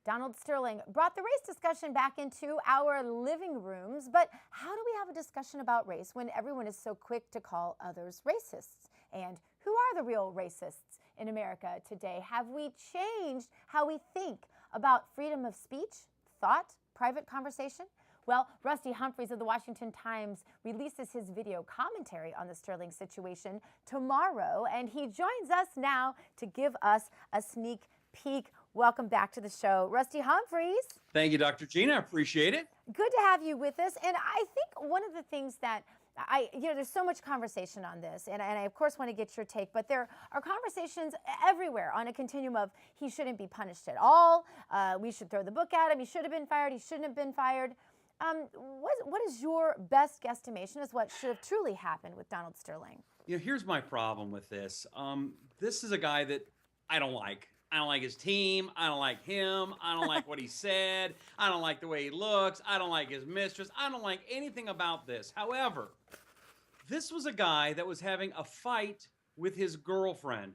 Donald Sterling brought the race discussion back into our living rooms, but how do we have a discussion about race when everyone is so quick to call others racists? And who are the real racists in America today? Have we changed how we think about freedom of speech, thought, private conversation? Well, Rusty Humphries of the Washington Times releases his video commentary on the Sterling situation tomorrow, and he joins us now to give us a sneak peek. Welcome back to the show, Rusty Humphries. Thank you, Dr. Gina. I appreciate it. Good to have you with us. And I think one of the things that there's so much conversation on this, and I, of course, want to get your take, but there are conversations everywhere on a continuum of he shouldn't be punished at all, we should throw the book at him, he should have been fired, he shouldn't have been fired. What is your best guesstimation as what should have truly happened with Donald Sterling? You know, here's my problem with this. This is a guy that I don't like. I don't like his team. I don't like him. I don't like what he said. I don't like the way he looks. I don't like his mistress. I don't like anything about this. However, this was a guy that was having a fight with his girlfriend.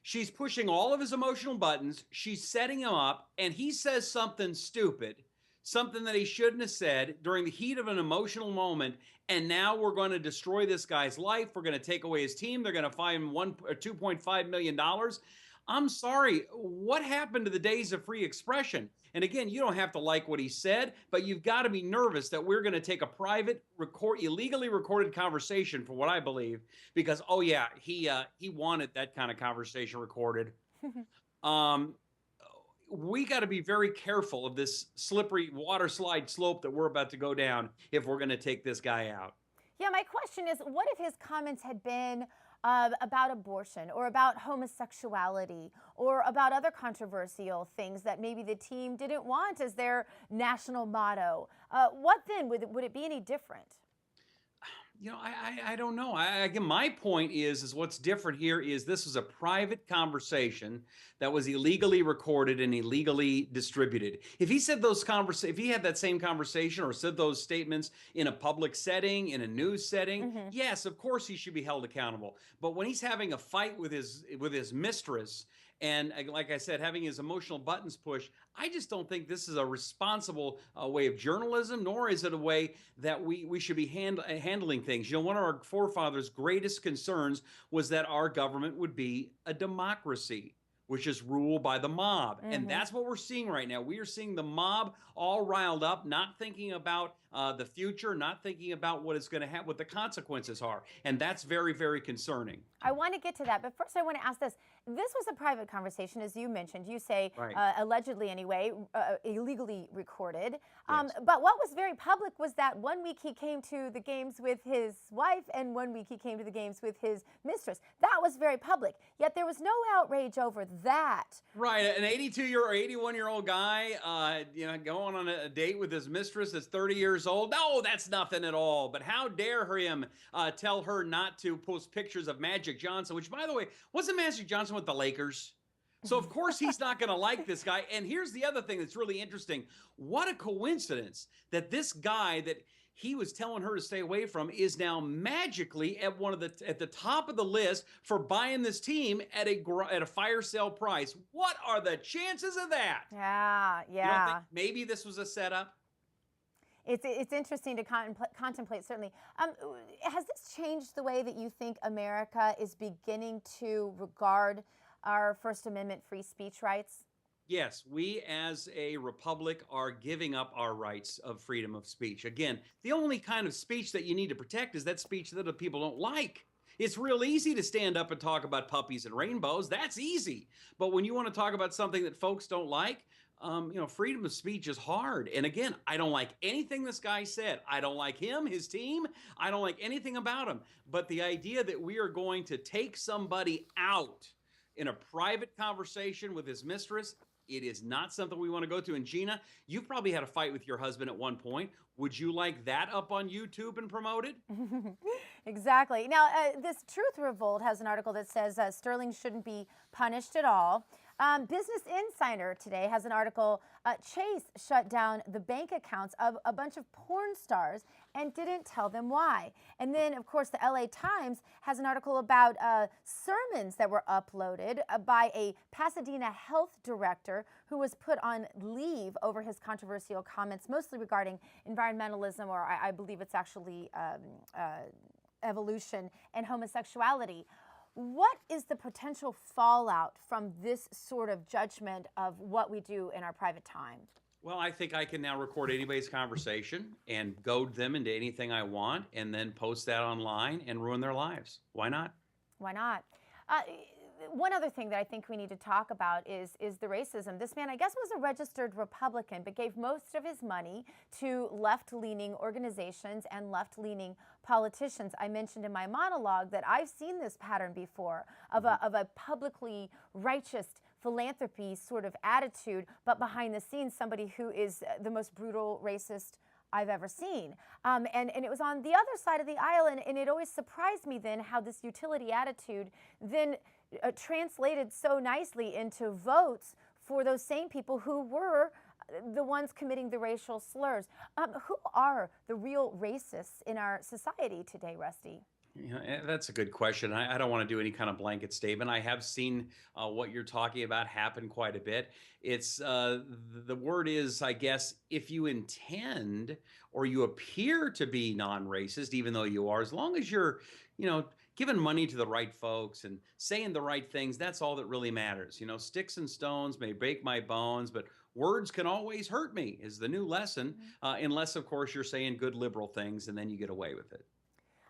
She's pushing all of his emotional buttons. She's setting him up, and he says something stupid, something that he shouldn't have said during the heat of an emotional moment, and now we're going to destroy this guy's life. We're going to take away his team. They're going to fine him $2.5 million. I'm sorry, what happened to the days of free expression? And again, you don't have to like what he said, but you've got to be nervous that we're going to take a private, illegally recorded conversation, for what I believe, because, oh yeah, he wanted that kind of conversation recorded. We got to be very careful of this slippery water slide slope that we're about to go down if we're going to take this guy out. Yeah, my question is, what if his comments had been about abortion or about homosexuality or about other controversial things that maybe the team didn't want as their national motto? What then? Would it be any different? You know, I don't know. Again, my point is what's different here is this was a private conversation that was illegally recorded and illegally distributed. If he said if he had that same conversation or said those statements in a public setting, in a news setting, yes, of course he should be held accountable. But when he's having a fight with his mistress, and like I said, having his emotional buttons pushed, I just don't think this is a responsible way of journalism, nor is it a way that we should be handling things. You know, one of our forefathers' greatest concerns was that our government would be a democracy, which is ruled by the mob. And that's what we're seeing right now. We are seeing the mob all riled up, not thinking about the future, not thinking about what is going to happen, what the consequences are. And that's very, very concerning. I want to get to that, but first I want to ask this. This was a private conversation, as you mentioned. You say, right. Allegedly anyway, illegally recorded. Yes. But what was very public was that 1 week he came to the games with his wife and 1 week he came to the games with his mistress. That was very public, yet there was no outrage over that. Right, an 81-year-old guy, going on a date with his mistress that's 30 years old. No, that's nothing at all. But how dare him tell her not to post pictures of Magic Johnson, which, by the way, wasn't Magic Johnson with the Lakers? So, of course, he's not going to like this guy. And here's the other thing that's really interesting. What a coincidence that this guy that he was telling her to stay away from is now magically at the top of the list for buying this team at a fire sale price. What are the chances of that? Yeah. You don't think maybe this was a setup? It's interesting to contemplate, certainly. Has this changed the way that you think America is beginning to regard our First Amendment free speech rights? Yes, we as a republic are giving up our rights of freedom of speech. Again, the only kind of speech that you need to protect is that speech that other people don't like. It's real easy to stand up and talk about puppies and rainbows. That's easy. But when you want to talk about something that folks don't like, freedom of speech is hard. And again, I don't like anything this guy said. I don't like him, his team. I don't like anything about him. But the idea that we are going to take somebody out in a private conversation with his mistress, it is not something we want to go to. And Gina, you've probably had a fight with your husband at one point. Would you like that up on YouTube and promoted? Exactly. Now, this Truth Revolt has an article that says Sterling shouldn't be punished at all. Business Insider today has an article. Chase shut down the bank accounts of a bunch of porn stars and didn't tell them why. And then, of course, the LA Times has an article about sermons that were uploaded by a Pasadena health director who was put on leave over his controversial comments, mostly regarding environmentalism, or I believe it's actually evolution and homosexuality. What is the potential fallout from this sort of judgment of what we do in our private time? Well, I think I can now record anybody's conversation and goad them into anything I want and then post that online and ruin their lives. Why not? Why not? One other thing that I think we need to talk about is the racism. This man, I guess, was a registered Republican, but gave most of his money to left-leaning organizations and left-leaning politicians. I mentioned in my monologue that I've seen this pattern before of a publicly righteous philanthropy sort of attitude, but behind the scenes, somebody who is the most brutal racist I've ever seen. And it was on the other side of the aisle, and it always surprised me then how this utility attitude then translated so nicely into votes for those same people who were the ones committing the racial slurs. Who are the real racists in our society today, Rusty? Yeah, that's a good question. I don't want to do any kind of blanket statement. I have seen what you're talking about happen quite a bit. It's the word is, I guess, if you intend or you appear to be non-racist, even though you are, as long as you're, giving money to the right folks and saying the right things, that's all that really matters. Sticks and stones may break my bones, but words can always hurt me is the new lesson, unless, of course, you're saying good liberal things and then you get away with it.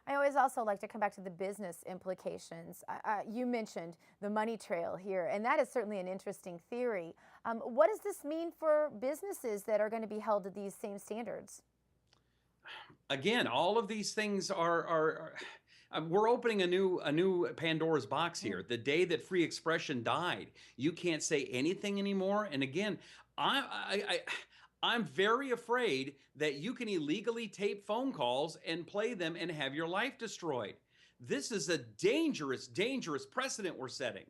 I always also like to come back to the business implications. You mentioned the money trail here, and that is certainly an interesting theory. What does this mean for businesses that are going to be held to these same standards? Again, all of these things are we're opening a new Pandora's box here. The day that free expression died, you can't say anything anymore. And again, I'm very afraid that you can illegally tape phone calls and play them and have your life destroyed. This is a dangerous, dangerous precedent we're setting.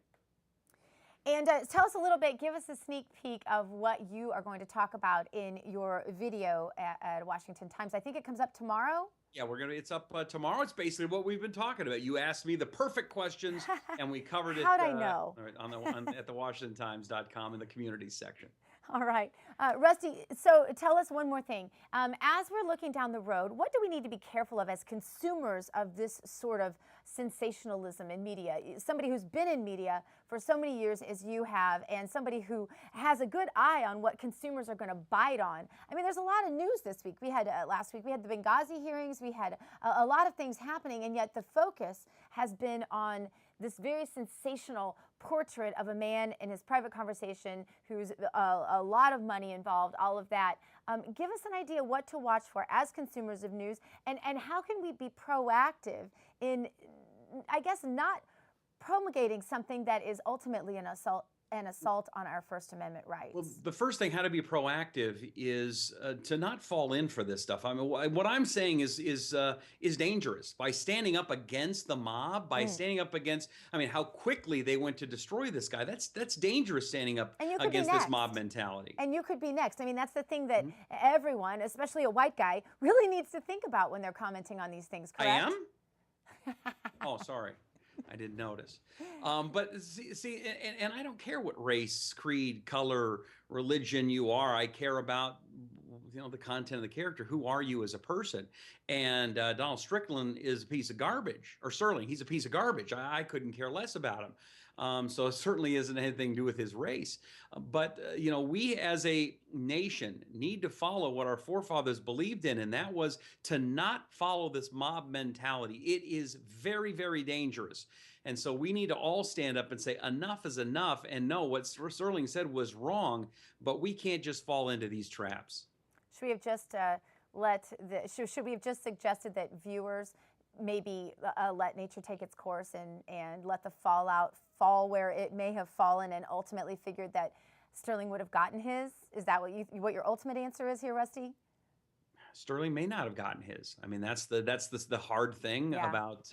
And tell us a little bit, give us a sneak peek of what you are going to talk about in your video at Washington Times. I think it comes up tomorrow. Yeah, it's up tomorrow. It's basically what we've been talking about. You asked me the perfect questions, and we covered it. How'd I know? At the WashingtonTimes.com in the community section. All right. Rusty, so tell us one more thing. As we're looking down the road, what do we need to be careful of as consumers of this sort of sensationalism in media? Somebody who's been in media for so many years as you have, and somebody who has a good eye on what consumers are going to bite on. I mean, there's a lot of news this week. We had last week, we had the Benghazi hearings. We had a lot of things happening, and yet the focus has been on this very sensational portrait of a man in his private conversation who's a lot of money involved, all of that. Give us an idea what to watch for as consumers of news, and how can we be proactive in, I guess, not promulgating something that is ultimately an assault on our First Amendment rights? Well, the first thing, how to be proactive, is to not fall in for this stuff. I mean, what I'm saying is dangerous. By standing up against the mob, by standing up against, how quickly they went to destroy this guy. That's dangerous, standing up against this mob mentality. And you could be next. I mean, that's the thing that everyone, especially a white guy, really needs to think about when they're commenting on these things, correct? I am? Oh, sorry. I didn't notice. But see, and I don't care what race, creed, color, religion you are. I care about, the content of the character. Who are you as a person? And Donald Strickland is a piece of garbage. Or Sterling, he's a piece of garbage. I couldn't care less about him. So it certainly isn't anything to do with his race. But, we as a nation need to follow what our forefathers believed in, and that was to not follow this mob mentality. It is very, very dangerous. And so we need to all stand up and say enough is enough, and no, what Sterling said was wrong, but we can't just fall into these traps. Should we have just should we have just suggested that viewers maybe let nature take its course and let the fallout fall where it may have fallen, and ultimately figured that Sterling would have gotten his? Is that what your ultimate answer is here, Rusty? Sterling may not have gotten his. I mean, that's the hard thing Yeah. about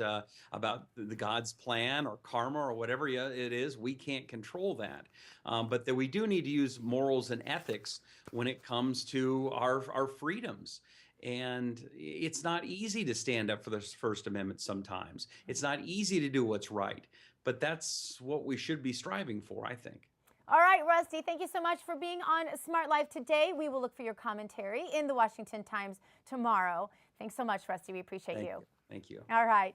the God's plan or karma or whatever it is. We can't control that, but that we do need to use morals and ethics when it comes to our freedoms. And it's not easy to stand up for the First Amendment sometimes. It's not easy to do what's right, but that's what we should be striving for, I think. All right, Rusty, thank you so much for being on Smart Life today. We will look for your commentary in the Washington Times tomorrow. Thanks so much, Rusty. We appreciate you. Thank you. All right.